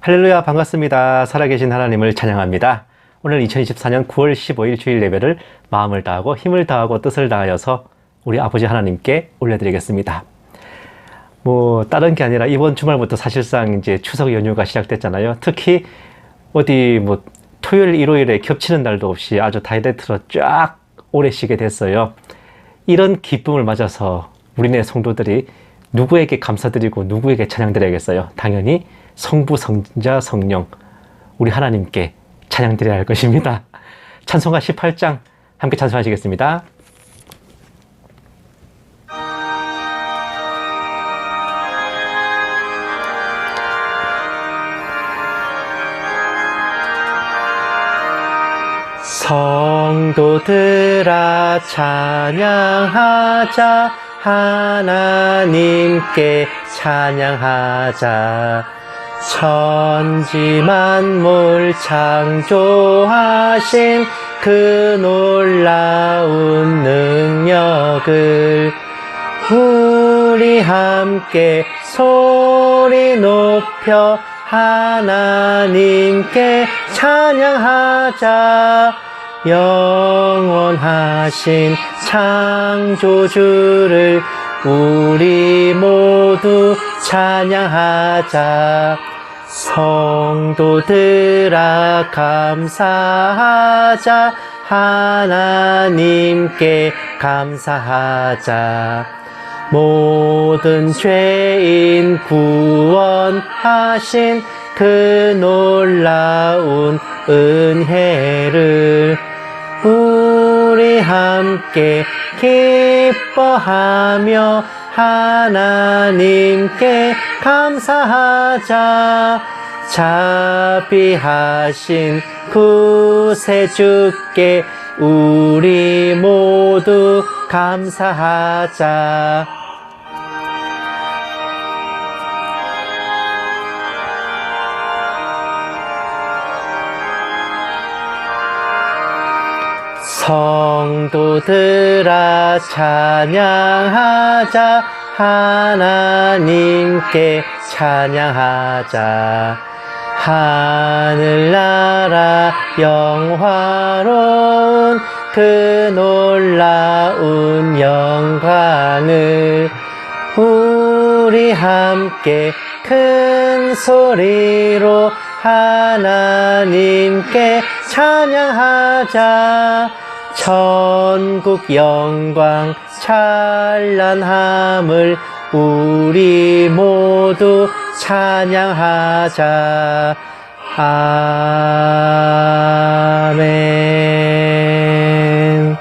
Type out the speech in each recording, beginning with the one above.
할렐루야, 반갑습니다. 살아계신 하나님을 찬양합니다. 오늘 2024년 9월 15일 주일 예배를 마음을 다하고 힘을 다하고 뜻을 다하여서 우리 아버지 하나님께 올려드리겠습니다. 다른 게 아니라 이번 주말부터 사실상 이제 추석 연휴가 시작됐잖아요. 특히 어디 토요일, 일요일에 겹치는 날도 없이 아주 다이렉트로 쫙 오래 쉬게 됐어요. 이런 기쁨을 맞아서 우리네 성도들이 누구에게 감사드리고 누구에게 찬양드려야겠어요? 당연히 성부, 성자, 성령 우리 하나님께 찬양드려야 할 것입니다. 찬송가 18장 함께 찬송하시겠습니다. 성도들아 찬양하자, 하나님께 찬양하자. 천지 만물 창조하신 그 놀라운 능력을 우리 함께 소리 높여 하나님께 찬양하자. 영원하신 창조주를 우리 모두 찬양하자. 성도들아 감사하자, 하나님께 감사하자. 모든 죄인 구원하신 그 놀라운 은혜를 우리 함께 기뻐하며 하나님께 감사하자. 자비하신 구세주께 우리 모두 감사하자. 성도들아 찬양하자, 하나님께 찬양하자. 하늘나라 영화로운 그 놀라운 영광을 우리 함께 큰 소리로 하나님께 찬양하자. 천국 영광 찬란함을 우리 모두 찬양하자. 아멘.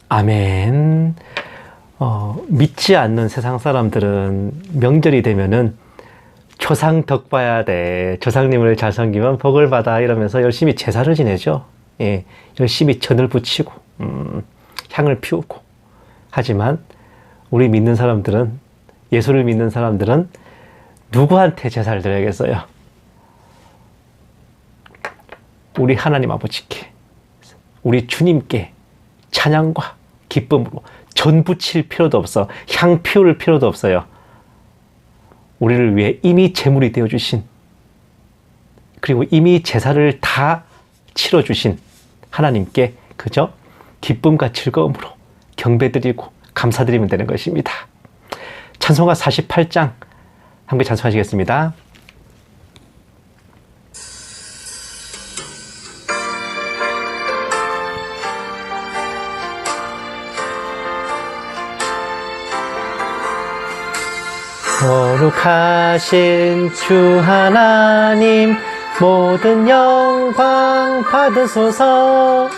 아멘. 믿지 않는 세상 사람들은 명절이 되면은 조상 덕 봐야 돼, 조상님을 잘 섬기면 복을 받아, 이러면서 열심히 제사를 지내죠. 열심히 전을 붙이고 향을 피우고. 하지만 우리 믿는 사람들은, 예수를 믿는 사람들은 누구한테 제사를 드려야겠어요? 우리 하나님 아버지께, 우리 주님께 찬양과 기쁨으로 전 붙일 필요도 없어, 향 피울 필요도 없어요. 우리를 위해 이미 제물이 되어주신, 그리고 이미 제사를 다 치러주신 하나님께 그저 기쁨과 즐거움으로 경배드리고 감사드리면 되는 것입니다. 찬송가 48장 함께 찬송하시겠습니다. 거룩하신 주 하나님, 모든 영광 받으소서.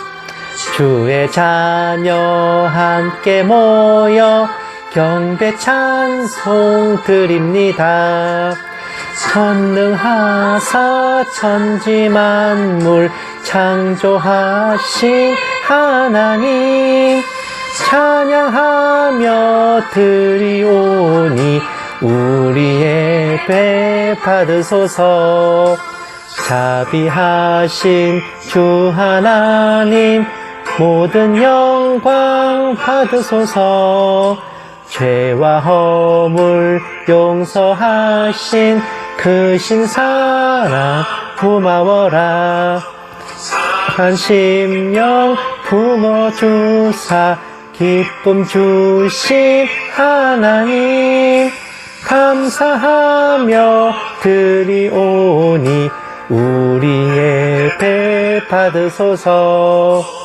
주의 자녀 함께 모여 경배 찬송 드립니다. 전능하사 천지 만물 창조하신 하나님, 찬양하며 드리오니 우리의 배 받으소서. 자비하신 주 하나님, 모든 영광 받으소서. 죄와 허물 용서하신 크신 사랑 고마워라. 한 심령 품어주사 기쁨 주신 하나님 감사하며 드리오니 우리의 배 받으소서.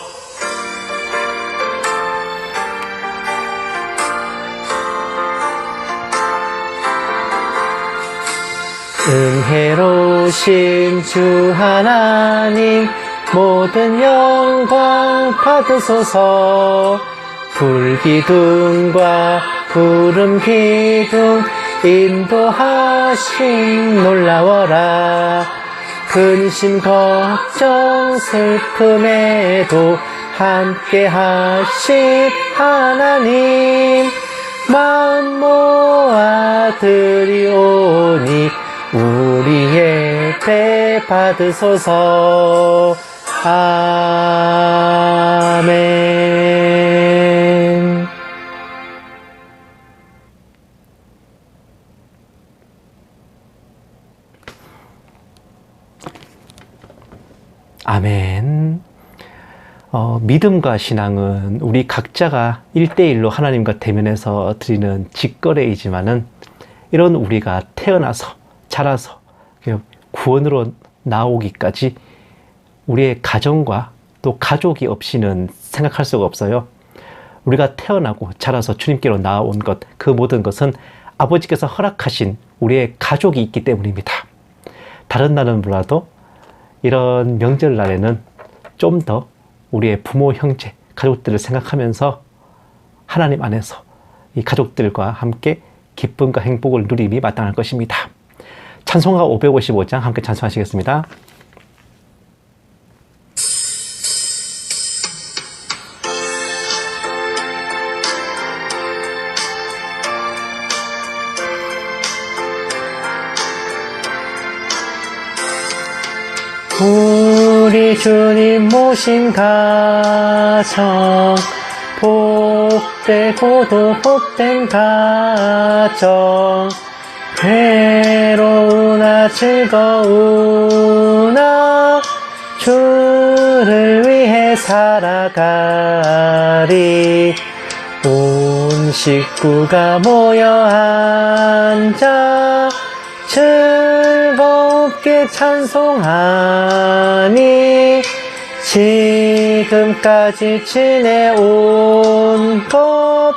은혜로우신 주 하나님 모든 영광 받으소서. 불기둥과 구름기둥 인도하심 놀라워라. 근심 걱정 슬픔에도 함께 하신 하나님 마음 모아 드리오니 우리의 배 받으소서. 아멘. 아멘. 믿음과 신앙은 우리 각자가 1대1로 하나님과 대면해서 드리는 직거래이지만은 이런 우리가 태어나서 자라서 구원으로 나오기까지 우리의 가정과 또 가족이 없이는 생각할 수가 없어요. 우리가 태어나고 자라서 주님께로 나온 것, 그 모든 것은 아버지께서 허락하신 우리의 가족이 있기 때문입니다. 다른 날은 몰라도 이런 명절날에는 좀 더 우리의 부모, 형제, 가족들을 생각하면서 하나님 안에서 이 가족들과 함께 기쁨과 행복을 누림이 마땅할 것입니다. 찬송가 555장 함께 찬송하시겠습니다. 우리 주님 모신 가정 복되고도 복된 가정 괴로우나 즐거우나 주를 위해 살아가리. 온 식구가 모여 앉아 즐겁게 찬송하니 지금까지 지내온 것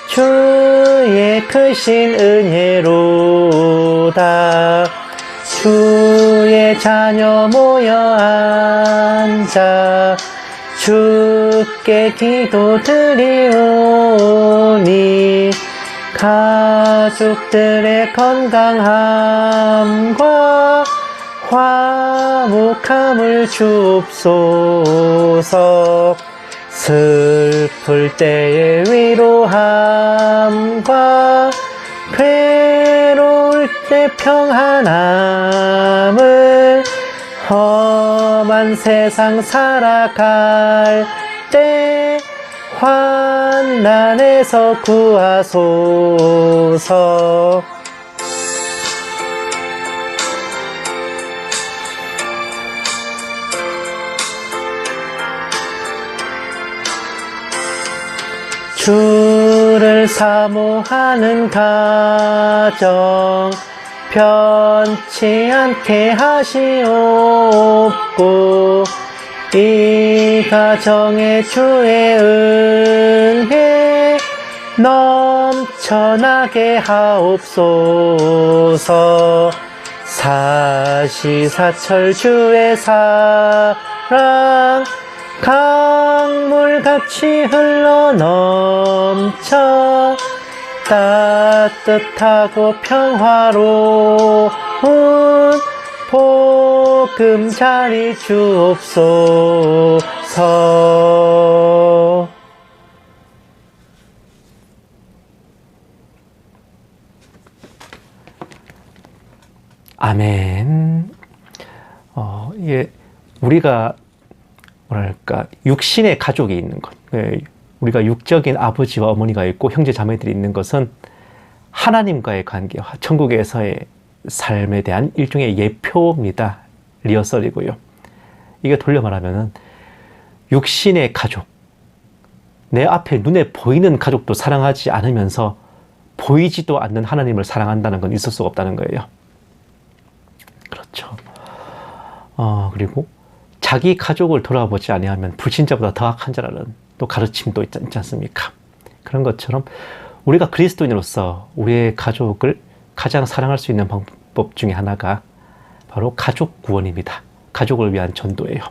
주의 크신 은혜로다. 주의 자녀 모여 앉아 주께 기도 드리오니 가족들의 건강함과 화목함을 주옵소서. 슬플 때의 위로함과 괴로울 때 평안함을 험한 세상 살아갈 때 환난에서 구하소서. 주를 사모하는 가정 편치 않게 하시옵고 이 가정에 주의 은혜 넘쳐나게 하옵소서. 사시사철 주의 사랑 강물같이 흘러넘쳐 따뜻하고 평화로운 보금자리 주옵소서. 아멘. 우리가 뭐랄까, 육신의 가족이 있는 것. 우리가 육적인 아버지와 어머니가 있고 형제 자매들이 있는 것은 하나님과의 관계와 천국에서의 삶에 대한 일종의 예표입니다. 리허설이고요. 이게 돌려 말하면은 육신의 가족, 내 앞에 눈에 보이는 가족도 사랑하지 않으면서 보이지도 않는 하나님을 사랑한다는 건 있을 수가 없다는 거예요. 그렇죠. 그리고 자기 가족을 돌아보지 아니하면 불신자보다 더 악한 자라는 또 가르침도 있지 않습니까? 그런 것처럼 우리가 그리스도인으로서 우리의 가족을 가장 사랑할 수 있는 방법 중에 하나가 바로 가족 구원입니다. 가족을 위한 전도예요.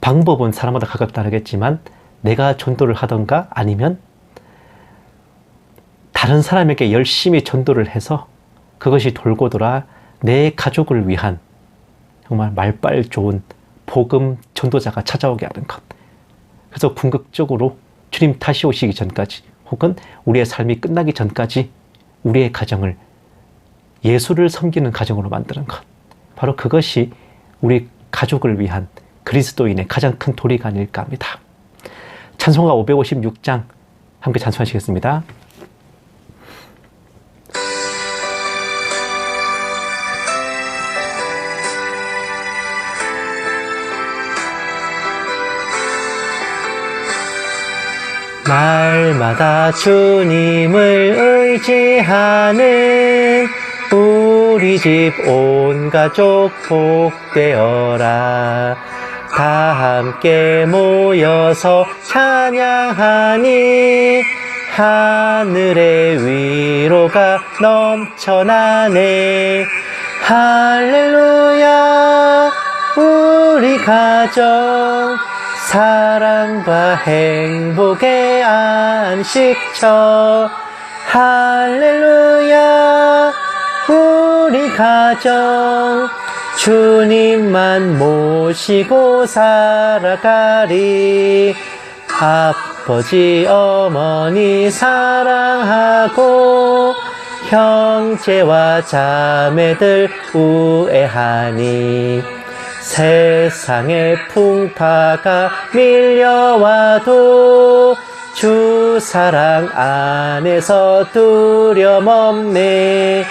방법은 사람마다 각각 다르겠지만 내가 전도를 하던가 아니면 다른 사람에게 열심히 전도를 해서 그것이 돌고 돌아 내 가족을 위한 정말 말빨 좋은 복음 전도자가 찾아오게 하는 것. 그래서 궁극적으로 주님 다시 오시기 전까지 혹은 우리의 삶이 끝나기 전까지 우리의 가정을 예수를 섬기는 가정으로 만드는 것. 바로 그것이 우리 가족을 위한 그리스도인의 가장 큰 도리가 아닐까 합니다. 찬송가 556장 함께 찬송하시겠습니다. 날마다 주님을 의지하는 우리 집 온 가족 복되어라. 다 함께 모여서 찬양하니 하늘의 위로가 넘쳐나네. 할렐루야. 우리 가정 사랑과 행복의 안식처. 할렐루야. 우리 가정 주님만 모시고 살아가리. 아버지 어머니 사랑하고 형제와 자매들 우애하니 세상의 풍파가 밀려와도 주 사랑 안에서 두려움 없네.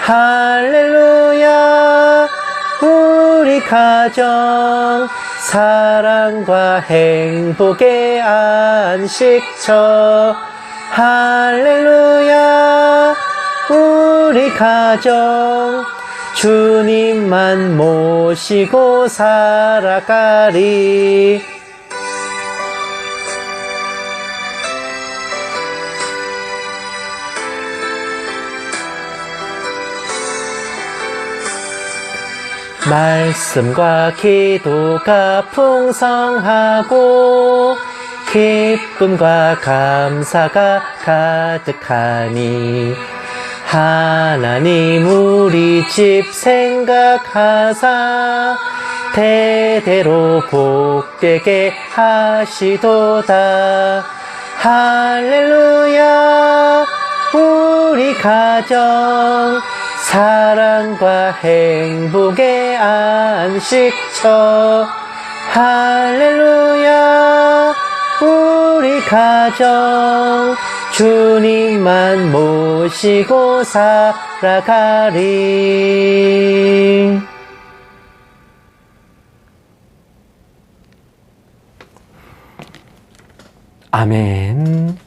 할렐루야. 우리 가정 사랑과 행복의 안식처. 할렐루야. 우리 가정 주님만 모시고 살아가리. 말씀과 기도가 풍성하고 기쁨과 감사가 가득하니 하나님 우리 집 생각하사 대대로 복되게 하시도다. 할렐루야. 우리 가정 사랑과 행복의 안식처. 할렐루야. 우리 가정 주님만 모시고 살아가리. 아멘.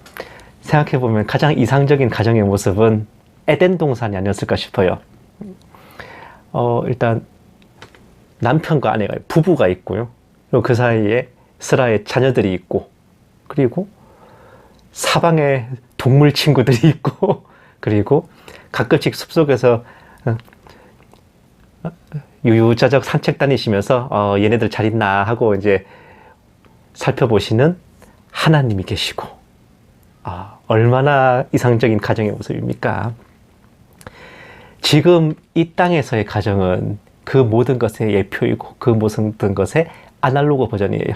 생각해보면 가장 이상적인 가정의 모습은 에덴 동산이 아니었을까 싶어요. 일단 남편과 아내가 부부가 있고요. 그리고 그 사이에 스라의 자녀들이 있고, 그리고 사방에 동물 친구들이 있고, 그리고 가끔씩 숲속에서 유유자적 산책 다니시면서 얘네들 잘 있나 하고 이제 살펴보시는 하나님이 계시고, 얼마나 이상적인 가정의 모습입니까? 지금 이 땅에서의 가정은 그 모든 것의 예표이고 그 모든 것의 아날로그 버전이에요.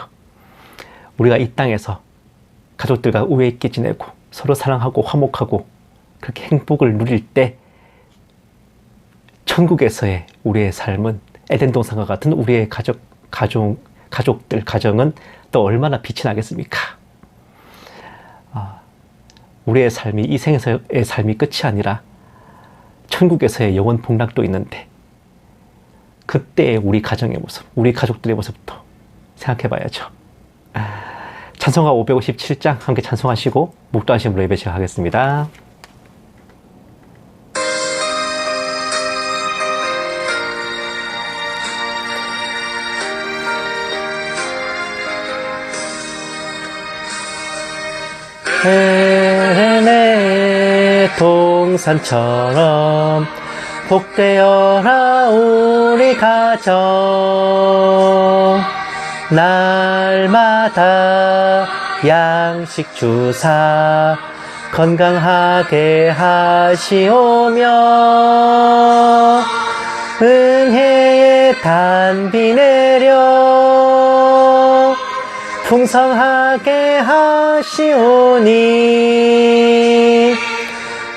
우리가 이 땅에서 가족들과 우애 있게 지내고 서로 사랑하고 화목하고 그렇게 행복을 누릴 때 천국에서의 우리의 삶은 에덴 동산과 같은 우리의 가족들, 가정은 또 얼마나 빛이 나겠습니까? 우리의 삶이 이 생에서의 삶이 끝이 아니라 천국에서의 영원 복락도 있는데 그때의 우리 가정의 모습, 우리 가족들의 모습도 생각해 봐야죠. 찬송가 557장 함께 찬송하시고 묵도하심으로 예배 시작하겠습니다. 내 동산처럼 복되어라 우리 가정 날마다 양식 주사 건강하게 하시오며 은혜의 단비 내려 풍성하게 하시오니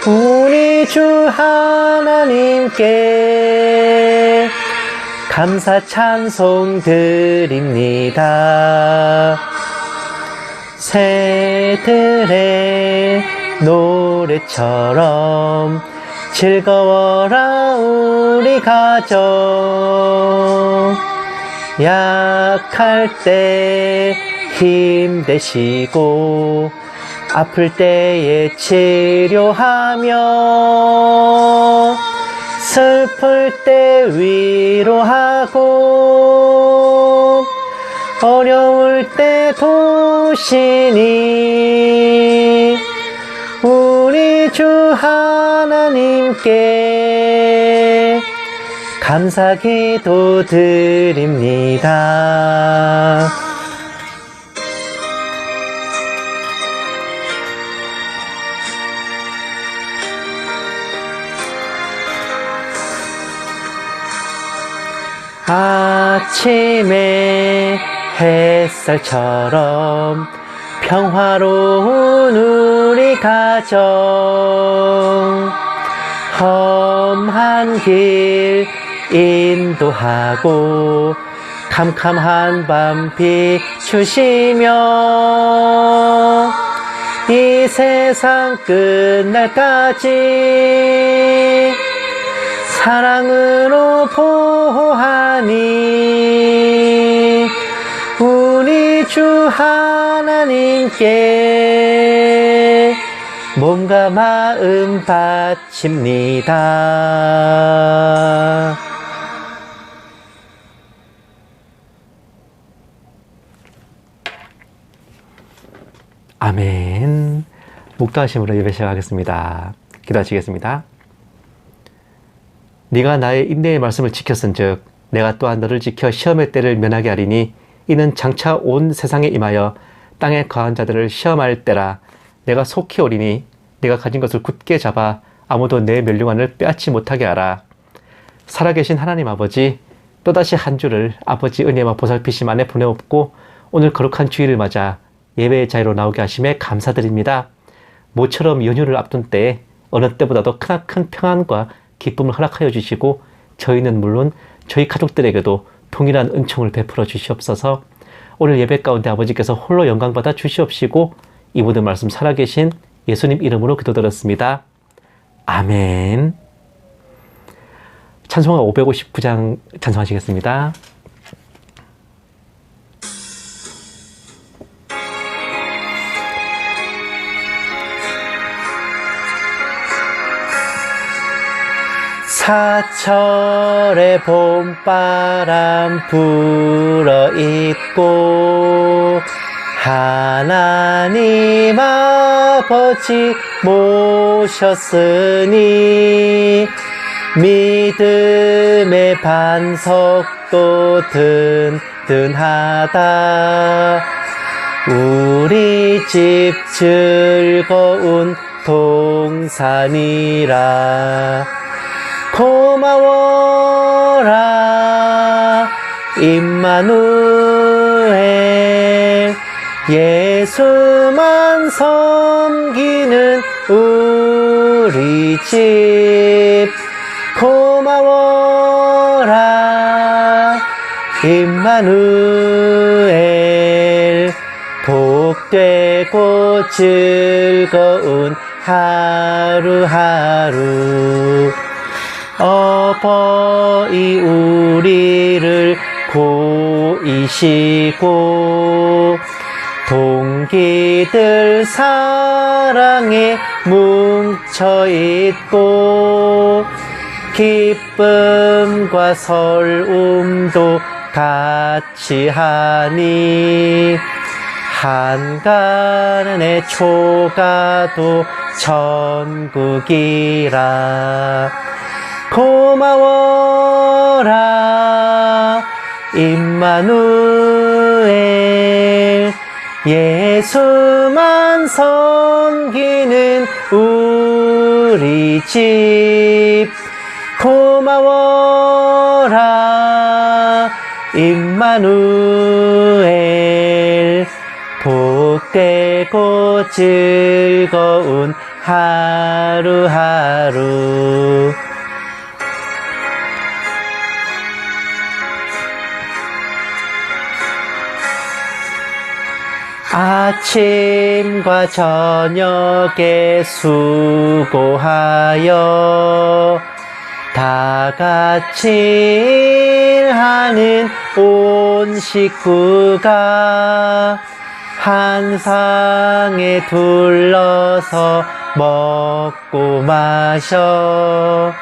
우리 주 하나님께 감사 찬송 드립니다. 새들의 노래처럼 즐거워라 우리 가정 약할 때 힘 되시고 아플 때에 치료하며 슬플 때 위로하고 어려울 때 도우시니 우리 주 하나님께 감사 기도 드립니다. 아침에 햇살처럼 평화로운 우리 가정 험한 길 인도하고 캄캄한 밤 비추시며 이 세상 끝날까지 사랑으로 보호하니 우리 주 하나님께 몸과 마음 바칩니다. 아멘. 묵도하심으로 예배 시작하겠습니다. 기도하시겠습니다. 네가 나의 인내의 말씀을 지켰은즉 내가 또한 너를 지켜 시험의 때를 면하게 하리니 이는 장차 온 세상에 임하여 땅에 거한 자들을 시험할 때라. 내가 속히 오리니 네가 가진 것을 굳게 잡아 아무도 내 멸류관을 빼앗지 못하게 하라. 살아계신 하나님 아버지, 또다시 한 주를 아버지 은혜와 보살피심 안에 보내옵고 오늘 거룩한 주일을 맞아 예배의 자리로 나오게 하심에 감사드립니다. 모처럼 연휴를 앞둔 때에 어느 때보다도 크나큰 평안과 기쁨을 허락하여 주시고 저희는 물론 저희 가족들에게도 동일한 은총을 베풀어 주시옵소서. 오늘 예배 가운데 아버지께서 홀로 영광받아 주시옵시고 이 모든 말씀 살아계신 예수님 이름으로 기도드렸습니다. 아멘. 찬송가 559장 찬송하시겠습니다. 사철의 봄바람 불어있고 하나님 아버지 모셨으니 믿음의 반석도 든든하다. 우리 집 즐거운 동산이라. 고마워라 임마누엘 예수만 섬기는 우리 집. 고마워라 임마누엘 복되고 즐거운 하루하루. 어버이 우리를 고이시고 동기들 사랑에 뭉쳐있고 기쁨과 설움도 같이 하니 한간의 초가도 천국이라. 고마워라 임마누엘. 예수만 섬기는 우리 집. 고마워라 임마누엘. 복되고 즐거운 하루하루. 아침과 저녁에 수고하여 다 같이 일하는 온 식구가 한 상에 둘러서 먹고 마셔.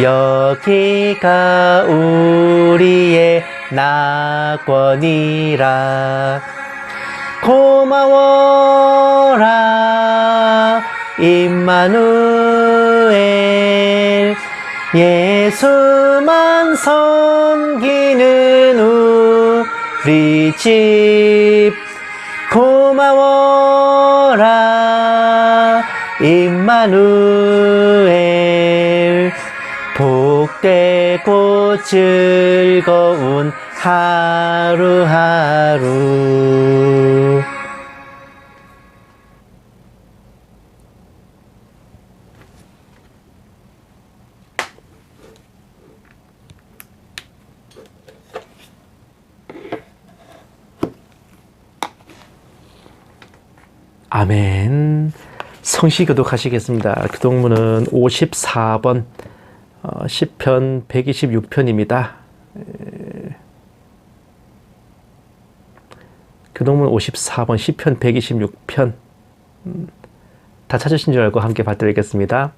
여기가 우리의 낙원이라. 고마워라 임마누엘. 예수만 섬기는 우리 집. 고마워라 임마누엘. 복되고 즐거운 하루하루. 아멘. 성시 교독하시겠습니다. 교독문은 54번 시편 126편입니다. 교독문 54번 시편 126편. 다 찾으신 줄 알고 함께 받들겠습니다.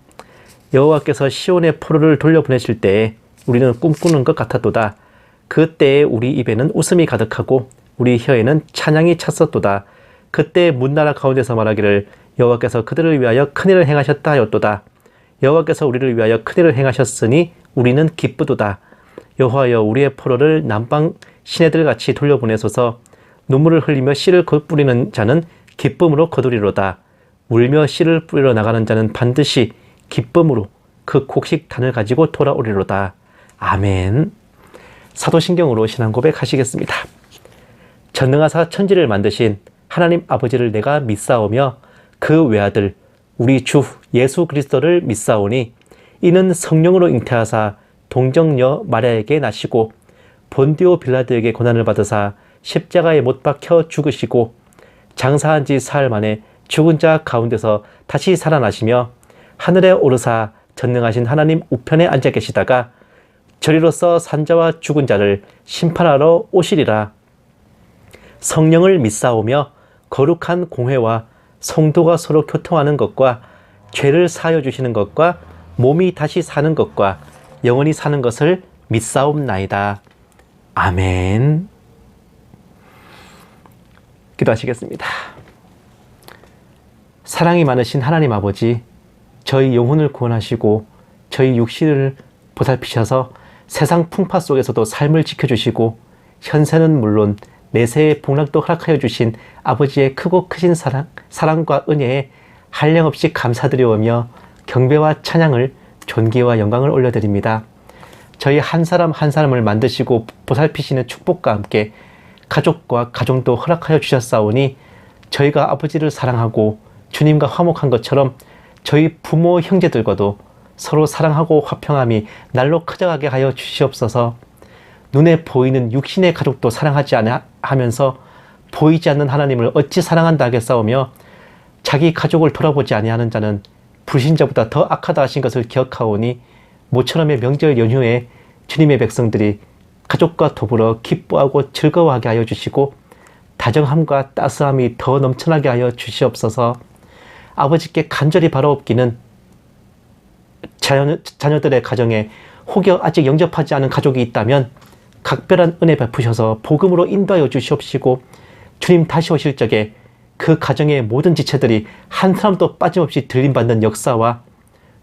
여호와께서 시온의 포로를 돌려보내실 때에 우리는 꿈꾸는 것 같았도다. 그때에 우리 입에는 웃음이 가득하고 우리 혀에는 찬양이 찼었도다. 그때 문나라 가운데서 말하기를 여호와께서 그들을 위하여 큰일을 행하셨다 하였도다. 여호와께서 우리를 위하여 큰일을 행하셨으니 우리는 기쁘도다. 여호와여 우리의 포로를 남방 시내들같이 돌려보내소서. 눈물을 흘리며 씨를 뿌리는 자는 기쁨으로 거두리로다. 울며 씨를 뿌리러 나가는 자는 반드시 기쁨으로 그 곡식단을 가지고 돌아오리로다. 아멘. 사도신경으로 신앙 고백하시겠습니다. 전능하사 천지를 만드신 하나님 아버지를 내가 믿사오며 그 외아들 우리 주 예수 그리스도를 믿사오니 이는 성령으로 잉태하사 동정녀 마리아에게 나시고 본디오 빌라도에게 고난을 받으사 십자가에 못 박혀 죽으시고 장사한 지 사흘 만에 죽은 자 가운데서 다시 살아나시며 하늘에 오르사 전능하신 하나님 우편에 앉아 계시다가 저리로서 산자와 죽은 자를 심판하러 오시리라. 성령을 믿사오며 거룩한 공회와 성도가 서로 교통하는 것과 죄를 사하여 주시는 것과 몸이 다시 사는 것과 영원히 사는 것을 믿사옵나이다. 아멘. 기도하시겠습니다. 사랑이 많으신 하나님 아버지, 저희 영혼을 구원하시고 저희 육신을 보살피셔서 세상 풍파 속에서도 삶을 지켜주시고 현세는 물론 내세의 복락도 허락하여 주신 아버지의 크고 크신 사랑과 은혜에 한량없이 감사드리오며 경배와 찬양을 존귀와 영광을 올려드립니다. 저희 한 사람 한 사람을 만드시고 보살피시는 축복과 함께 가족과 가정도 허락하여 주셨사오니 저희가 아버지를 사랑하고 주님과 화목한 것처럼 저희 부모 형제들과도 서로 사랑하고 화평함이 날로 커져가게 하여 주시옵소서. 눈에 보이는 육신의 가족도 사랑하지 하면서 보이지 않는 하나님을 어찌 사랑한다 하겠사오며 자기 가족을 돌아보지 아니하는 자는 불신자보다 더 악하다 하신 것을 기억하오니 모처럼의 명절 연휴에 주님의 백성들이 가족과 더불어 기뻐하고 즐거워하게 하여 주시고 다정함과 따스함이 더 넘쳐나게 하여 주시옵소서. 아버지께 간절히 바라옵기는 자녀들의 가정에 혹여 아직 영접하지 않은 가족이 있다면 각별한 은혜 베푸셔서 복음으로 인도하여 주시옵시고 주님 다시 오실 적에 그 가정의 모든 지체들이 한 사람도 빠짐없이 들림받는 역사와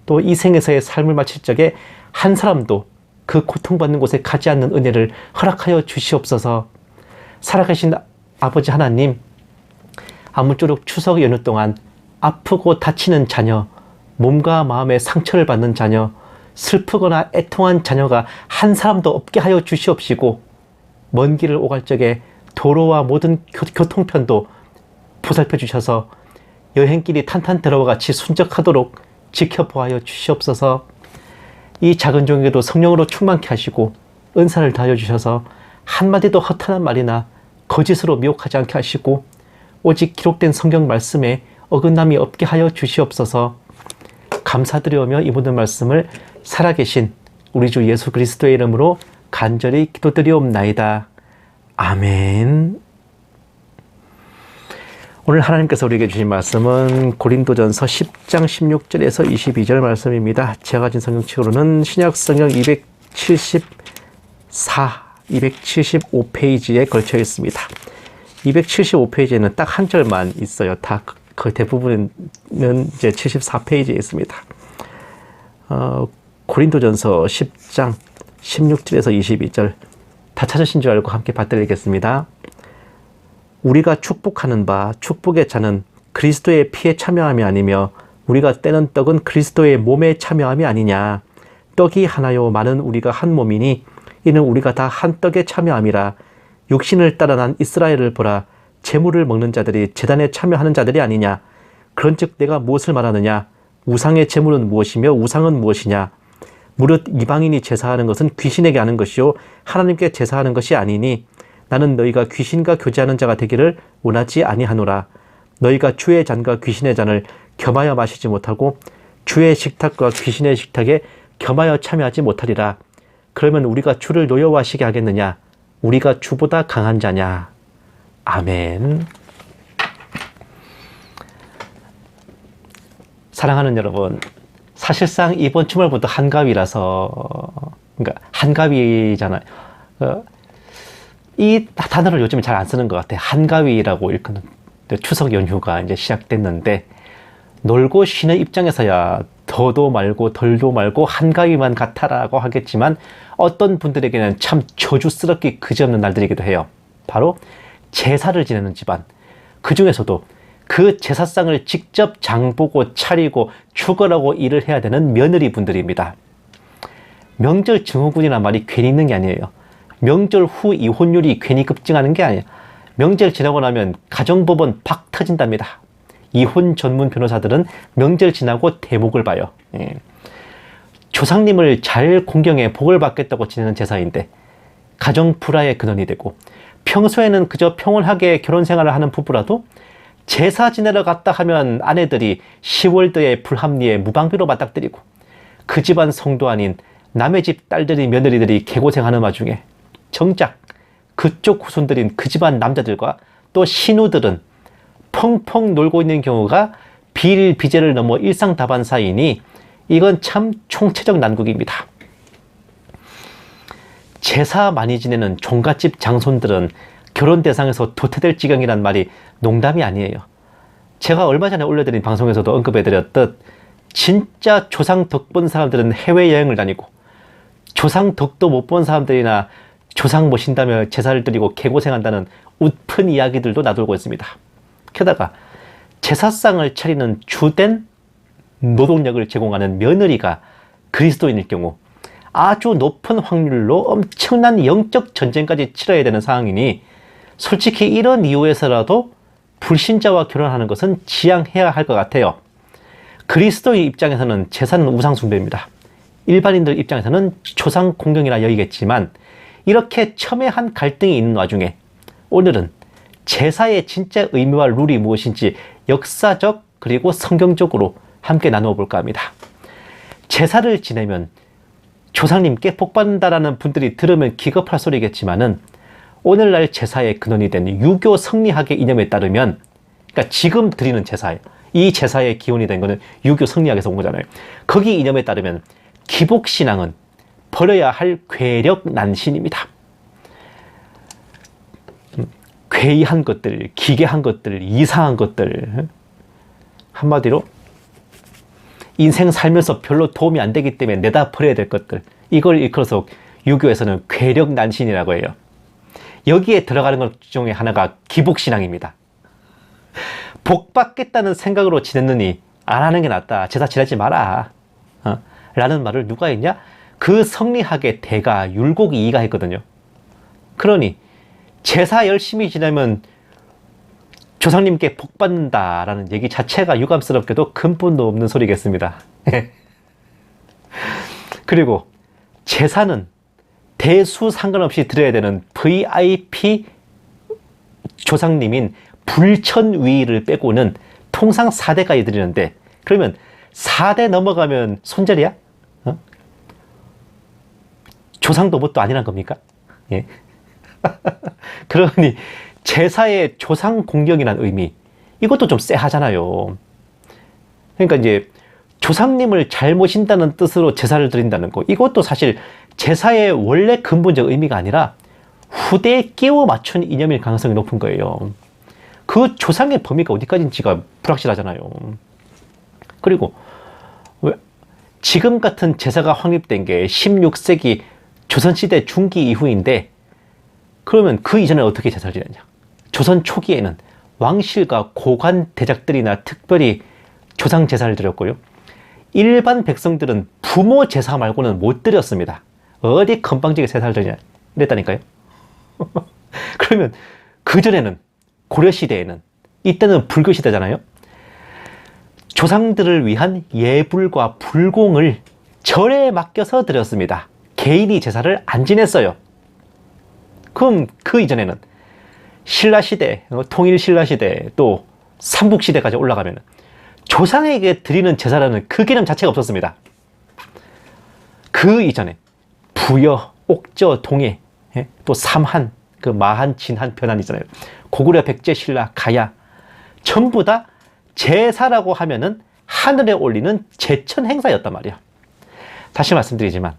또 이 생에서의 삶을 마칠 적에 한 사람도 그 고통받는 곳에 가지 않는 은혜를 허락하여 주시옵소서. 살아계신 아버지 하나님, 아무쪼록 추석 연휴 동안 아프고 다치는 자녀, 몸과 마음의 상처를 받는 자녀, 슬프거나 애통한 자녀가 한 사람도 없게 하여 주시옵시고 먼 길을 오갈 적에 도로와 모든 교통편도 보살펴 주셔서 여행길이 탄탄대로와 같이 순적하도록 지켜보아여 주시옵소서. 이 작은 종에게도 성령으로 충만케 하시고 은사를 다하여 주셔서 한마디도 허탄한 말이나 거짓으로 미혹하지 않게 하시고 오직 기록된 성경 말씀에 어긋남이 없게 하여 주시옵소서. 감사드리오며 이 모든 말씀을 살아계신 우리 주 예수 그리스도의 이름으로 간절히 기도드리옵나이다. 아멘. 오늘 하나님께서 우리에게 주신 말씀은 고린도전서 10장 16절에서 22절 말씀입니다. 제가 가진 성경책으로는 신약성경 275페이지에 걸쳐 있습니다. 275페이지에는 딱 한 절만 있어요. 다 거의 대부분은 이제 74페이지에 있습니다. 고린도전서 10장 16절에서 22절 다 찾으신 줄 알고 함께 받들리겠습니다. 우리가 축복하는 바 축복의 잔은 그리스도의 피에 참여함이 아니며 우리가 떼는 떡은 그리스도의 몸에 참여함이 아니냐. 떡이 하나요 많은 우리가 한 몸이니 이는 우리가 다 한 떡에 참여함이라. 육신을 따라 난 이스라엘을 보라. 제물을 먹는 자들이 제단에 참여하는 자들이 아니냐. 그런즉 내가 무엇을 말하느냐. 우상의 제물은 무엇이며 우상은 무엇이냐. 무릇 이방인이 제사하는 것은 귀신에게 하는 것이요 하나님께 제사하는 것이 아니니 나는 너희가 귀신과 교제하는 자가 되기를 원하지 아니하노라. 너희가 주의 잔과 귀신의 잔을 겸하여 마시지 못하고 주의 식탁과 귀신의 식탁에 겸하여 참여하지 못하리라. 그러면 우리가 주를 노여워하시게 하겠느냐. 우리가 주보다 강한 자냐. 아멘. 사랑하는 여러분, 사실상 이번 주말부터 한가위라서, 그러니까 한가위잖아요. 이 단어를 요즘에 잘 안 쓰는 것 같아요. 한가위라고 일컫는 추석 연휴가 이제 시작됐는데 놀고 쉬는 입장에서야 더도 말고 덜도 말고 한가위만 같아라고 하겠지만 어떤 분들에게는 참 저주스럽게 그지없는 날들이기도 해요. 바로 제사를 지내는 집안, 그 중에서도 그 제사상을 직접 장보고 차리고 추걸하고 일을 해야 되는 며느리 분들입니다. 명절 증후군이란 말이 괜히 있는 게 아니에요. 명절 후 이혼율이 괜히 급증하는 게 아니에요. 명절 지나고 나면 가정법원 팍 터진답니다. 이혼 전문 변호사들은 명절 지나고 대목을 봐요. 조상님을 잘 공경해 복을 받겠다고 지내는 제사인데 가정 불화의 근원이 되고 평소에는 그저 평온하게 결혼 생활을 하는 부부라도 제사 지내러 갔다 하면 아내들이 10월더의 불합리에 무방비로 맞닥뜨리고 그 집안 성도 아닌 남의 집 딸들이 며느리들이 개고생하는 와중에 정작 그쪽 후손들인 그 집안 남자들과 또 신우들은 펑펑 놀고 있는 경우가 비일비재를 넘어 일상다반사이니 이건 참 총체적 난국입니다. 제사 많이 지내는 종갓집 장손들은 결혼 대상에서 도태될 지경이란 말이 농담이 아니에요. 제가 얼마 전에 올려드린 방송에서도 언급해드렸듯 진짜 조상 덕 본 사람들은 해외여행을 다니고 조상 덕도 못 본 사람들이나 조상 모신다며 제사를 드리고 개고생한다는 웃픈 이야기들도 나돌고 있습니다. 게다가 제사상을 차리는 주된 노동력을 제공하는 며느리가 그리스도인일 경우 아주 높은 확률로 엄청난 영적 전쟁까지 치러야 되는 상황이니 솔직히 이런 이유에서라도 불신자와 결혼하는 것은 지양해야 할 것 같아요. 그리스도의 입장에서는 제사는 우상 숭배입니다. 일반인들 입장에서는 조상 공경이라 여기겠지만 이렇게 첨예한 갈등이 있는 와중에 오늘은 제사의 진짜 의미와 룰이 무엇인지 역사적 그리고 성경적으로 함께 나누어 볼까 합니다. 제사를 지내면 조상님께 복받는다라는 분들이 들으면 기겁할 소리겠지만은 오늘날 제사의 근원이 된 유교 성리학의 이념에 따르면, 그러니까 지금 드리는 제사예요. 이 제사의 기원이 된 거는 유교 성리학에서 온 거잖아요. 거기 이념에 따르면 기복신앙은 버려야 할 괴력 난신입니다. 괴이한 것들, 기괴한 것들, 이상한 것들, 한마디로 인생 살면서 별로 도움이 안 되기 때문에 내다 버려야 될 것들, 이걸 일컬어서 유교에서는 괴력 난신이라고 해요. 여기에 들어가는 것 중에 하나가 기복신앙입니다. 복 받겠다는 생각으로 지냈느니 안 하는 게 낫다, 제사 지내지 마라 라는 말을 누가 했냐? 그 성리학의 대가 율곡이이가 했거든요. 그러니 제사 열심히 지내면 조상님께 복 받는다라는 얘기 자체가 유감스럽게도 근본도 없는 소리겠습니다. 그리고 제사는 대수 상관없이 드려야 되는 VIP 조상님인 불천위를 빼고는 통상 4대까지 드리는데, 그러면 4대 넘어가면 손절이야? 조상도 뭣도 아니란 겁니까? 예. 그러니 제사의 조상 공경이라는 의미, 이것도 좀 쎄하잖아요. 그러니까 이제 조상님을 잘 모신다는 뜻으로 제사를 드린다는 거, 이것도 사실 제사의 원래 근본적 의미가 아니라 후대에 끼워 맞춘 이념일 가능성이 높은 거예요. 그 조상의 범위가 어디까지인지가 불확실하잖아요. 그리고 지금 같은 제사가 확립된 게 16세기 조선시대 중기 이후인데, 그러면 그 이전에 어떻게 제사를 지냈냐? 조선 초기에는 왕실과 고관 대작들이나 특별히 조상 제사를 드렸고요. 일반 백성들은 부모 제사 말고는 못 드렸습니다. 어디 건방지게 제사를 드리냐 이랬다니까요. 그러면 그전에는, 고려시대에는, 이때는 불교시대잖아요. 조상들을 위한 예불과 불공을 절에 맡겨서 드렸습니다. 개인이 제사를 안 지냈어요. 그럼 그 이전에는 신라시대, 통일신라시대, 또 삼국시대까지 올라가면 조상에게 드리는 제사라는 그 개념 자체가 없었습니다. 그 이전에 부여, 옥저, 동해, 또 삼한, 그 마한, 진한, 변한 있잖아요. 고구려, 백제, 신라, 가야, 전부 다 제사라고 하면은 하늘에 올리는 제천 행사였단 말이야. 다시 말씀드리지만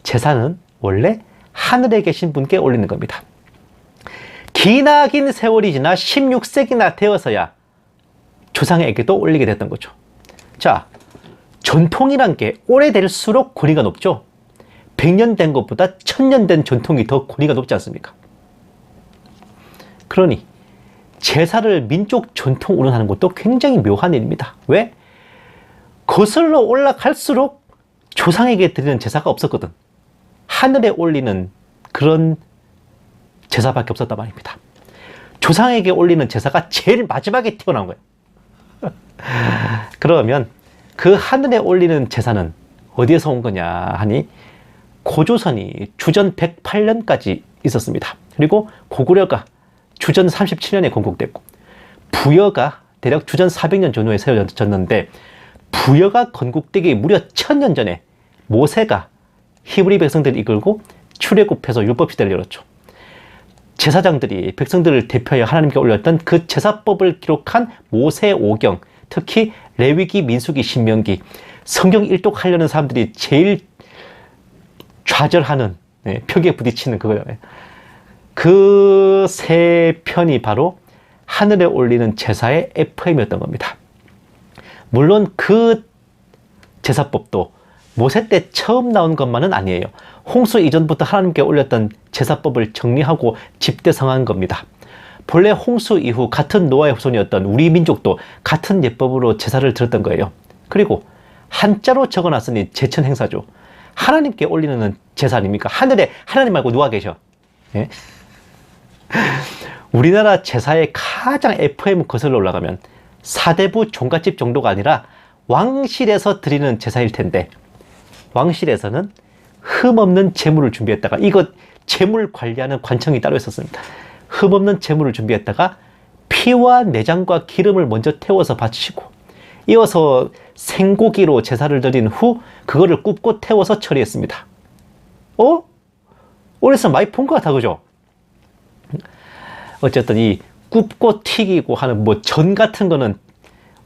제사는 원래 하늘에 계신 분께 올리는 겁니다. 기나긴 세월이 지나 16세기나 되어서야 조상에게도 올리게 됐던 거죠. 자, 전통이란 게 오래될수록 권위가 높죠. 100년 된 것보다 1000년 된 전통이 더 권위가 높지 않습니까? 그러니 제사를 민족 전통으로 하는 것도 굉장히 묘한 일입니다. 왜? 거슬러 올라갈수록 조상에게 드리는 제사가 없었거든. 하늘에 올리는 그런 제사밖에 없었단 말입니다. 조상에게 올리는 제사가 제일 마지막에 튀어나온 거예요. 그러면 그 하늘에 올리는 제사는 어디에서 온 거냐 하니, 고조선이 주전 108년까지 있었습니다. 그리고 고구려가 주전 37년에 건국됐고, 부여가 대략 주전 400년 전후에 세워졌는데, 부여가 건국되기 무려 1000년 전에 모세가 히브리 백성들을 이끌고 출애굽해서 율법시대를 열었죠. 제사장들이 백성들을 대표하여 하나님께 올렸던 그 제사법을 기록한 모세 오경, 특히 레위기, 민수기, 신명기, 성경 일독하려는 사람들이 제일 좌절하는, 벽에 부딪히는 그거잖아요. 그 세 편이 바로 하늘에 올리는 제사의 FM이었던 겁니다. 물론 그 제사법도 모세 때 처음 나온 것만은 아니에요. 홍수 이전부터 하나님께 올렸던 제사법을 정리하고 집대성한 겁니다. 본래 홍수 이후 같은 노아의 후손이었던 우리 민족도 같은 예법으로 제사를 드렸던 거예요. 그리고 한자로 적어놨으니 제천 행사죠. 하나님께 올리는 제사 아닙니까? 하늘에 하나님 말고 누가 계셔? 예? 우리나라 제사의 가장 FM 거슬러 올라가면 사대부 종갓집 정도가 아니라 왕실에서 드리는 제사일 텐데, 왕실에서는 흠없는 재물을 준비했다가, 이것 재물 관리하는 관청이 따로 있었습니다. 흠없는 제물을 준비했다가 피와 내장과 기름을 먼저 태워서 바치고 이어서 생고기로 제사를 드린 후 그거를 굽고 태워서 처리했습니다. 오래서 많이 본 것 같아, 그죠? 어쨌든 이 굽고 튀기고 하는 뭐 전 같은 거는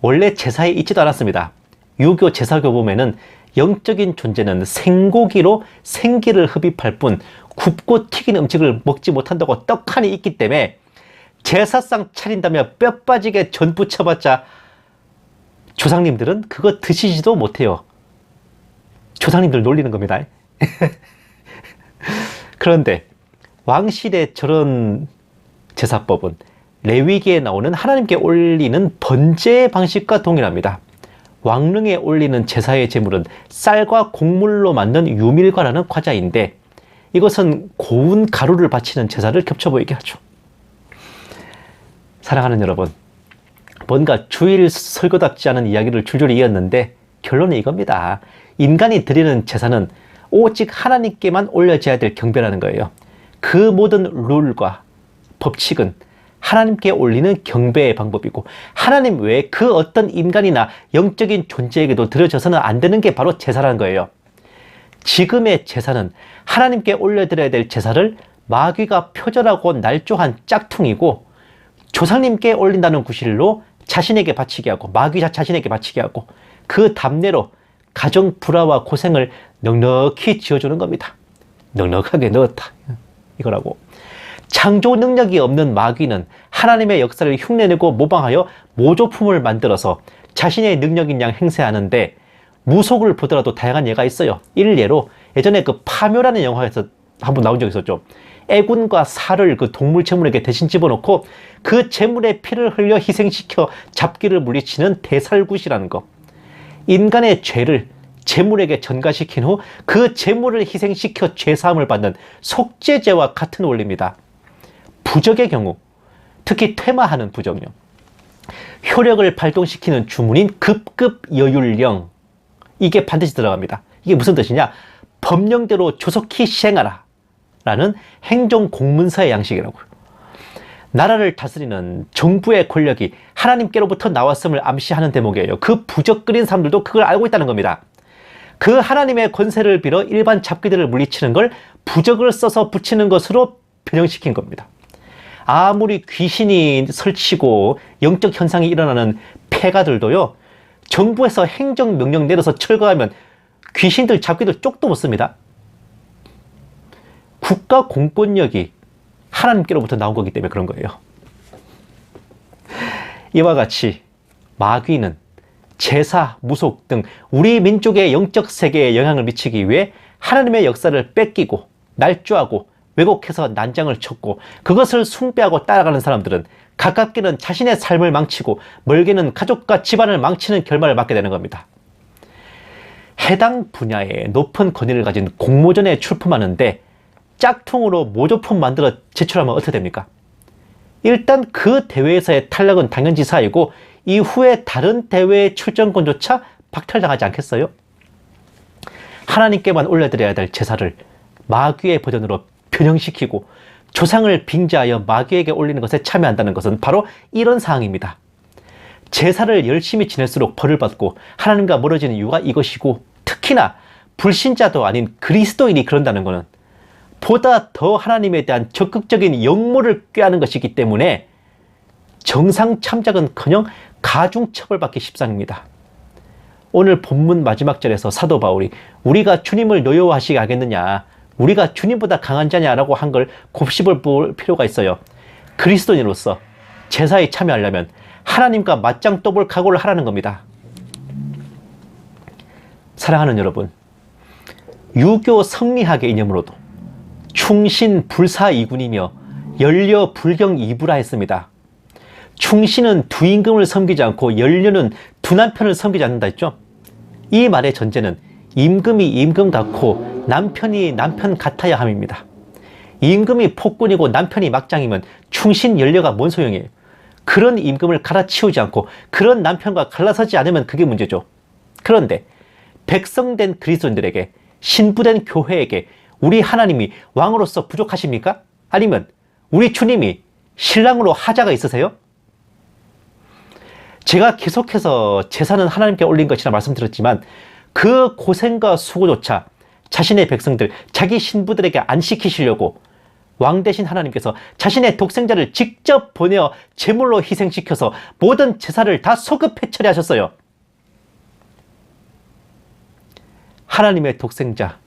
원래 제사에 있지도 않았습니다. 유교 제사교 보면은 영적인 존재는 생고기로 생기를 흡입할 뿐 굽고 튀긴 음식을 먹지 못한다고 떡하니 있기 때문에 제사상 차린다며 뼈 빠지게 전 부쳐봤자 조상님들은 그거 드시지도 못해요. 조상님들 놀리는 겁니다. 그런데 왕실의 저런 제사법은 레위기에 나오는 하나님께 올리는 번제 방식과 동일합니다. 왕릉에 올리는 제사의 제물은 쌀과 곡물로 만든 유밀과라는 과자인데 이것은 고운 가루를 바치는 제사를 겹쳐 보이게 하죠. 사랑하는 여러분, 뭔가 주일 설거답지 않은 이야기를 줄줄이 이었는데 결론은 이겁니다. 인간이 드리는 제사는 오직 하나님께만 올려져야 될 경배라는 거예요. 그 모든 룰과 법칙은 하나님께 올리는 경배의 방법이고 하나님 외에 그 어떤 인간이나 영적인 존재에게도 드려져서는 안 되는 게 바로 제사라는 거예요. 지금의 제사는 하나님께 올려드려야 될 제사를 마귀가 표절하고 날조한 짝퉁이고 조상님께 올린다는 구실로 자신에게 바치게 하고 마귀 자신에게 바치게 하고 그 답례로 가정 불화와 고생을 넉넉히 지어주는 겁니다. 넉넉하게 넣었다 이거라고. 창조 능력이 없는 마귀는 하나님의 역사를 흉내내고 모방하여 모조품을 만들어서 자신의 능력인 양 행세하는데 무속을 보더라도 다양한 예가 있어요. 일례로 예전에 그 파묘라는 영화에서 한번 나온 적이 있었죠. 애군과 살을 그 동물 제물에게 대신 집어넣고 그 제물의 피를 흘려 희생시켜 잡기를 물리치는 대살굿이라는 거. 인간의 죄를 제물에게 전가시킨 후 그 제물을 희생시켜 죄사함을 받는 속죄제와 같은 원리입니다. 부적의 경우, 특히 퇴마하는 부적요. 효력을 발동시키는 주문인 급급여율령, 이게 반드시 들어갑니다. 이게 무슨 뜻이냐? 법령대로 조속히 시행하라 라는 행정공문서의 양식이라고요. 나라를 다스리는 정부의 권력이 하나님께로부터 나왔음을 암시하는 대목이에요. 그 부적 끓인 사람들도 그걸 알고 있다는 겁니다. 그 하나님의 권세를 빌어 일반 잡기들을 물리치는 걸 부적을 써서 붙이는 것으로 변형시킨 겁니다. 아무리 귀신이 설치고 영적 현상이 일어나는 폐가들도요, 정부에서 행정명령 내려서 철거하면 귀신들 잡기들 쪽도 못 씁니다. 국가 공권력이 하나님께로부터 나온 거기 때문에 그런 거예요. 이와 같이 마귀는 제사, 무속 등 우리 민족의 영적 세계에 영향을 미치기 위해 하나님의 역사를 뺏기고 날조하고 왜곡해서 난장을 쳤고 그것을 숭배하고 따라가는 사람들은 가깝게는 자신의 삶을 망치고 멀게는 가족과 집안을 망치는 결말을 맞게 되는 겁니다. 해당 분야에 높은 권위를 가진 공모전에 출품하는데 짝퉁으로 모조품 만들어 제출하면 어떻게 됩니까? 일단 그 대회에서의 탈락은 당연지사이고 이후에 다른 대회의 출전권조차 박탈당하지 않겠어요? 하나님께만 올려드려야 될 제사를 마귀의 버전으로 변형시키고 조상을 빙자하여 마귀에게 올리는 것에 참여한다는 것은 바로 이런 상황입니다. 제사를 열심히 지낼수록 벌을 받고 하나님과 멀어지는 이유가 이것이고, 특히나 불신자도 아닌 그리스도인이 그런다는 것은 보다 더 하나님에 대한 적극적인 역모를 꾀하는 것이기 때문에 정상 참작은커녕 가중처벌받기 십상입니다. 오늘 본문 마지막 절에서 사도 바울이 우리가 주님을 노여워하시게 하겠느냐, 우리가 주님보다 강한 자냐라고 한 걸 곱씹을 볼 필요가 있어요. 그리스도인으로서 제사에 참여하려면 하나님과 맞짱 떠볼 각오를 하라는 겁니다. 사랑하는 여러분, 유교 성리학의 이념으로도 충신 불사 이군이며 연려 불경 이부라 했습니다. 충신은 두 임금을 섬기지 않고 연려는 두 남편을 섬기지 않는다 했죠. 이 말의 전제는 임금이 임금 같고 남편이 남편 같아야 함입니다. 임금이 폭군이고 남편이 막장이면 충신 연려가 뭔 소용이에요. 그런 임금을 갈아치우지 않고 그런 남편과 갈라서지 않으면 그게 문제죠. 그런데 백성된 그리스도인들에게, 신부된 교회에게 우리 하나님이 왕으로서 부족하십니까? 아니면 우리 주님이 신랑으로 하자가 있으세요? 제가 계속해서 제사는 하나님께 올린 것이라 말씀드렸지만 그 고생과 수고조차 자신의 백성들, 자기 신부들에게 안 시키시려고 왕 대신 하나님께서 자신의 독생자를 직접 보내어 제물로 희생시켜서 모든 제사를 다 소급해 처리하셨어요. 하나님의 독생자,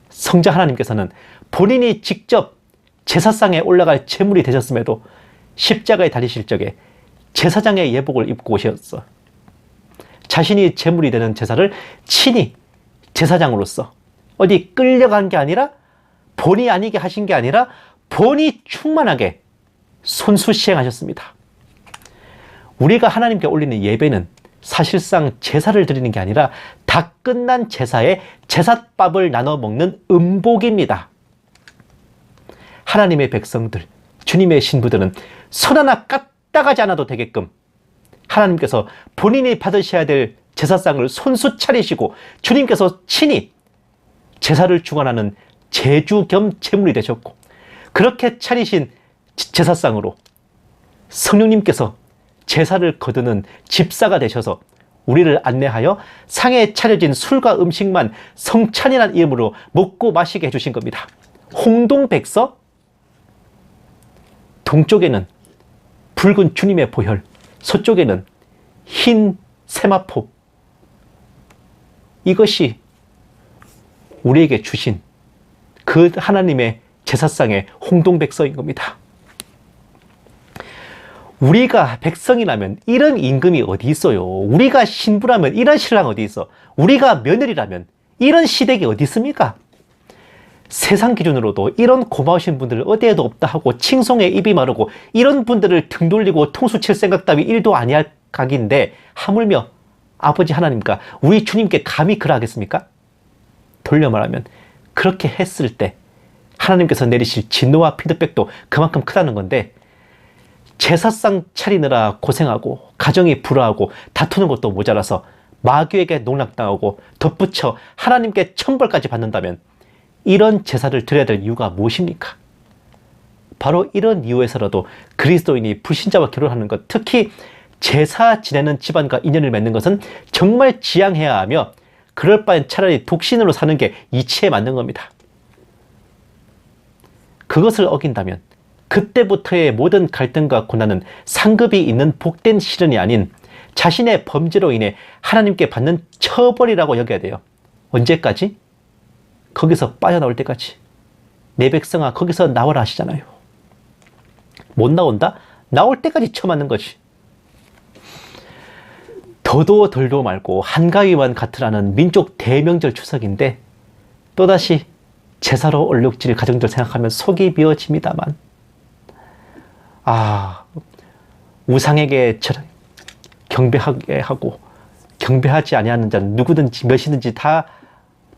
성자 하나님께서는 본인이 직접 제사상에 올라갈 제물이 되셨음에도 십자가에 달리실 적에 제사장의 예복을 입고 오셨어. 자신이 제물이 되는 제사를 친히 제사장으로서 어디 끌려간 게 아니라 본의 아니게 하신 게 아니라 본이 충만하게 손수 시행하셨습니다. 우리가 하나님께 올리는 예배는 사실상 제사를 드리는 게 아니라 다 끝난 제사에 제삿밥을 나눠 먹는 음복입니다. 하나님의 백성들, 주님의 신부들은 손 하나 까딱하지 않아도 되게끔 하나님께서 본인이 받으셔야 될 제사상을 손수 차리시고 주님께서 친히 제사를 주관하는 제주 겸 제물이 되셨고, 그렇게 차리신 제사상으로 성령님께서 제사를 거두는 집사가 되셔서 우리를 안내하여 상에 차려진 술과 음식만 성찬이라는 이름으로 먹고 마시게 해주신 겁니다. 홍동백서, 동쪽에는 붉은 주님의 보혈, 서쪽에는 흰 세마포, 이것이 우리에게 주신 그 하나님의 제사상의 홍동백서인 겁니다. 우리가 백성이라면 이런 임금이 어디 있어요? 우리가 신부라면 이런 신랑 어디 있어? 우리가 며느리라면 이런 시댁이 어디 있습니까? 세상 기준으로도 이런 고마우신 분들 어디에도 없다 하고 칭송에 입이 마르고 이런 분들을 등 돌리고 통수 칠 생각 따위 1도 아니할 각인데 하물며 아버지 하나님과 우리 주님께 감히 그러하겠습니까? 돌려 말하면 그렇게 했을 때 하나님께서 내리실 진노와 피드백도 그만큼 크다는 건데, 제사상 차리느라 고생하고 가정이 불화하고 다투는 것도 모자라서 마귀에게 농락당하고 덧붙여 하나님께 천벌까지 받는다면 이런 제사를 드려야 될 이유가 무엇입니까? 바로 이런 이유에서라도 그리스도인이 불신자와 결혼하는 것, 특히 제사 지내는 집안과 인연을 맺는 것은 정말 지양해야 하며 그럴 바엔 차라리 독신으로 사는 게 이치에 맞는 겁니다. 그것을 어긴다면 그때부터의 모든 갈등과 고난은 상급이 있는 복된 시련이 아닌 자신의 범죄로 인해 하나님께 받는 처벌이라고 여겨야 돼요. 언제까지? 거기서 빠져나올 때까지. 내 백성아 거기서 나오라 하시잖아요. 못 나온다? 나올 때까지 쳐맞는 거지. 더도 덜도 말고 한가위만 같으라는 민족 대명절 추석인데 또다시 제사로 얼룩질 가정들 생각하면 속이 비어집니다만, 우상에게 경배하게 하고 경배하지 아니하는 자는 누구든지 몇이든지 다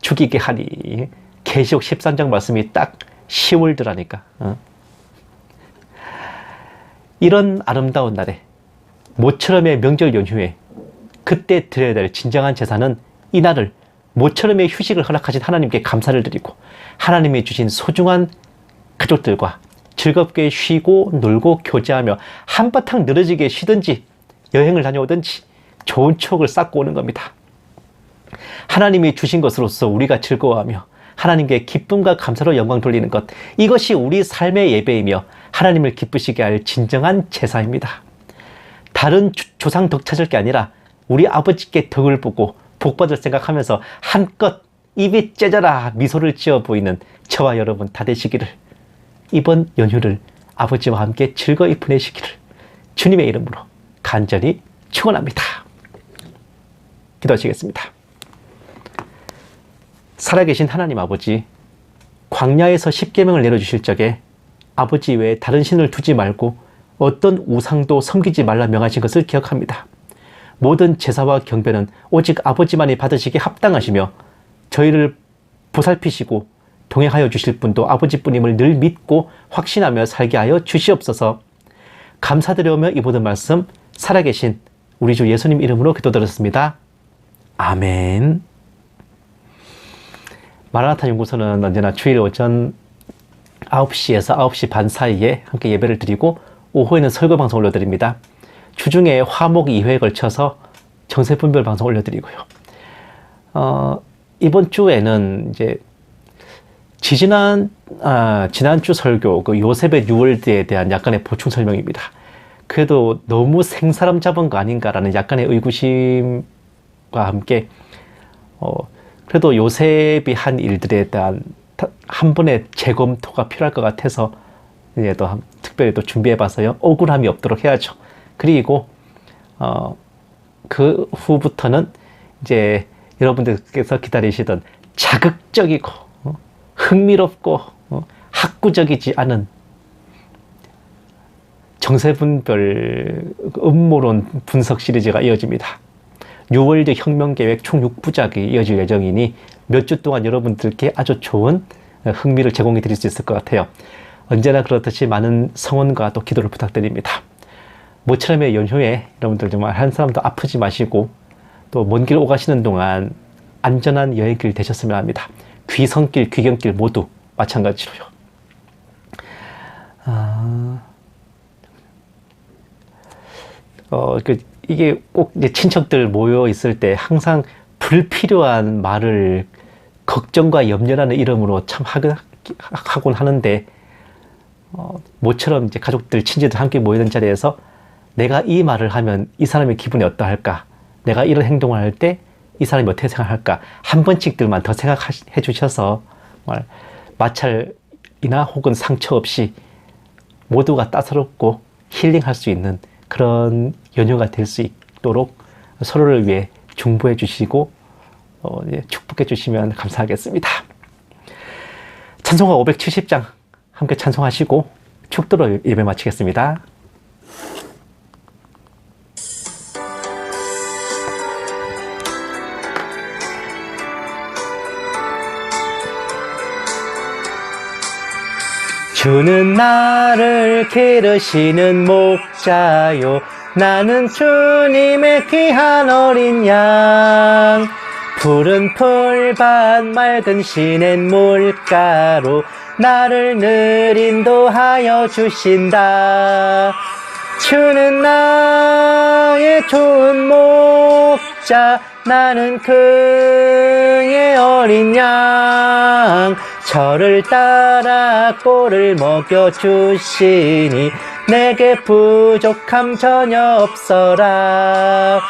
죽이게 하니, 계시록 13장 말씀이 딱 10월드라니까. 이런 아름다운 날에 모처럼의 명절 연휴에 그때 드려야 될 진정한 제사는 이날을 모처럼의 휴식을 허락하신 하나님께 감사를 드리고 하나님이 주신 소중한 가족들과 즐겁게 쉬고 놀고 교제하며 한바탕 늘어지게 쉬든지 여행을 다녀오든지 좋은 추억을 쌓고 오는 겁니다. 하나님이 주신 것으로서 우리가 즐거워하며 하나님께 기쁨과 감사로 영광 돌리는 것, 이것이 우리 삶의 예배이며 하나님을 기쁘시게 할 진정한 제사입니다. 다른 조상 덕 찾을 게 아니라 우리 아버지께 덕을 보고 복받을 생각하면서 한껏 입이 째져라 미소를 지어 보이는 저와 여러분 다 되시기를, 이번 연휴를 아버지와 함께 즐거이 보내시기를 주님의 이름으로 간절히 축원합니다. 기도하시겠습니다. 살아계신 하나님 아버지, 광야에서 십계명을 내려주실 적에 아버지 외에 다른 신을 두지 말고 어떤 우상도 섬기지 말라 명하신 것을 기억합니다. 모든 제사와 경배는 오직 아버지만이 받으시기에 합당하시며 저희를 보살피시고 동행하여 주실 분도 아버지뿐임을 늘 믿고 확신하며 살게 하여 주시옵소서. 감사드려오며 이 모든 말씀 살아계신 우리 주 예수님 이름으로 기도드렸습니다. 아멘. 마라나타 연구소는 언제나 주일 오전 9시에서 9시 반 사이에 함께 예배를 드리고 오후에는 설교 방송 올려드립니다. 주중에 화목 2회에 걸쳐서 정세 분별 방송 올려드리고요. 이번 주에는 이제 지난주 설교, 그 요셉의 뉴월드에 대한 약간의 보충 설명입니다. 그래도 너무 생사람 잡은 거 아닌가라는 약간의 의구심과 함께, 그래도 요셉이 한 일들에 대한 한 번의 재검토가 필요할 것 같아서, 이제 또 특별히 또 준비해봐서요. 억울함이 없도록 해야죠. 그리고, 그 후부터는 이제 여러분들께서 기다리시던 자극적이고, 흥미롭고, 학구적이지 않은 정세분별 음모론 분석 시리즈가 이어집니다. 뉴월드 혁명계획 총 6부작이 이어질 예정이니 몇 주 동안 여러분들께 아주 좋은 흥미를 제공해 드릴 수 있을 것 같아요. 언제나 그렇듯이 많은 성원과 또 기도를 부탁드립니다. 모처럼의 연휴에 여러분들 정말 한 사람도 아프지 마시고 또 먼 길 오가시는 동안 안전한 여행길 되셨으면 합니다. 귀성길, 귀경길 모두 마찬가지로요. 이게 꼭 이제 친척들 모여 있을 때 항상 불필요한 말을 걱정과 염려라는 이름으로 참 하곤 하는데, 모처럼 이제 가족들, 친지들 함께 모이는 자리에서 내가 이 말을 하면 이 사람의 기분이 어떠할까? 내가 이런 행동을 할 때 이 사람이 어떻게 생각할까? 한 번씩들만 더 생각해 주셔서 마찰이나 혹은 상처 없이 모두가 따사롭고 힐링할 수 있는 그런 연휴가 될 수 있도록 서로를 위해 중보해 주시고 축복해 주시면 감사하겠습니다. 찬송가 570장 함께 찬송하시고 축도로 예배 마치겠습니다. 주는 나를 기르시는 목자요, 나는 주님의 귀한 어린 양. 푸른 풀밭 맑은 시냇 물가로 나를 늘 인도하여 주신다. 주는 나의 좋은 목자, 나는 그의 어린 양. 저를 따라 꼴을 먹여주시니 내게 부족함 전혀 없어라.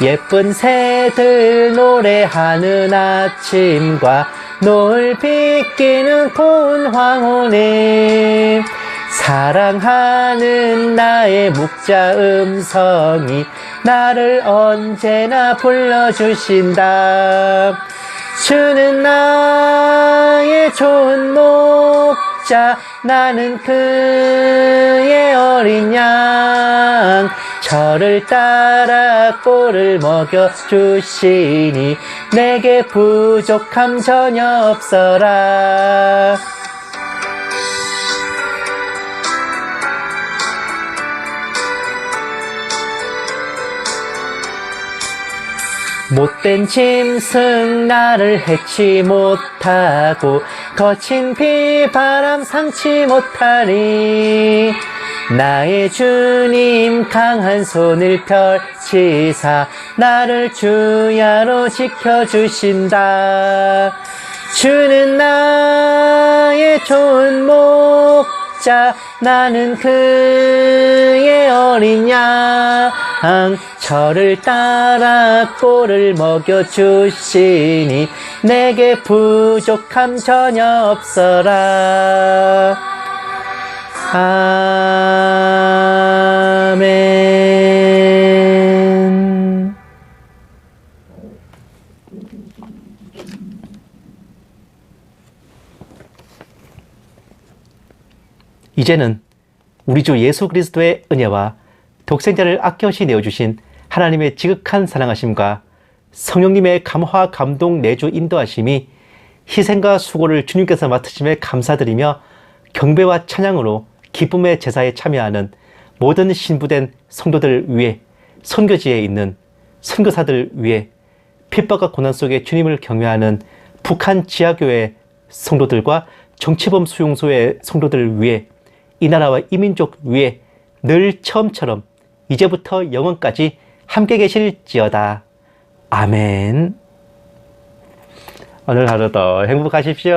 예쁜 새들 노래하는 아침과 노을 비끼는 고운 황혼에 사랑하는 나의 목자 음성이 나를 언제나 불러주신다. 주는 나의 좋은 목자, 나는 그의 어린 양. 저를 따라 꼴을 먹여주시니 내게 부족함 전혀 없어라. 못된 짐승 나를 해치 못하고 거친 비바람 상치 못하리. 나의 주님 강한 손을 펼치사 나를 주야로 지켜주신다. 주는 나의 좋은 목자, 나는 그의 어린 양. 저를 따라 꼴을 먹여주시니 내게 부족함 전혀 없어라. 아멘. 이제는 우리 주 예수 그리스도의 은혜와 독생자를 아껴시 내어주신 하나님의 지극한 사랑하심과 성령님의 감화, 감동, 내주, 인도하심이 희생과 수고를 주님께서 맡으심에 감사드리며 경배와 찬양으로 기쁨의 제사에 참여하는 모든 신부된 성도들 위해, 선교지에 있는 선교사들 위해, 핍박과 고난 속에 주님을 경외하는 북한 지하교회 성도들과 정치범 수용소의 성도들 위해, 이 나라와 이 민족 위해 늘 처음처럼 이제부터 영원까지 함께 계실지어다. 아멘. 오늘 하루도 행복하십시오.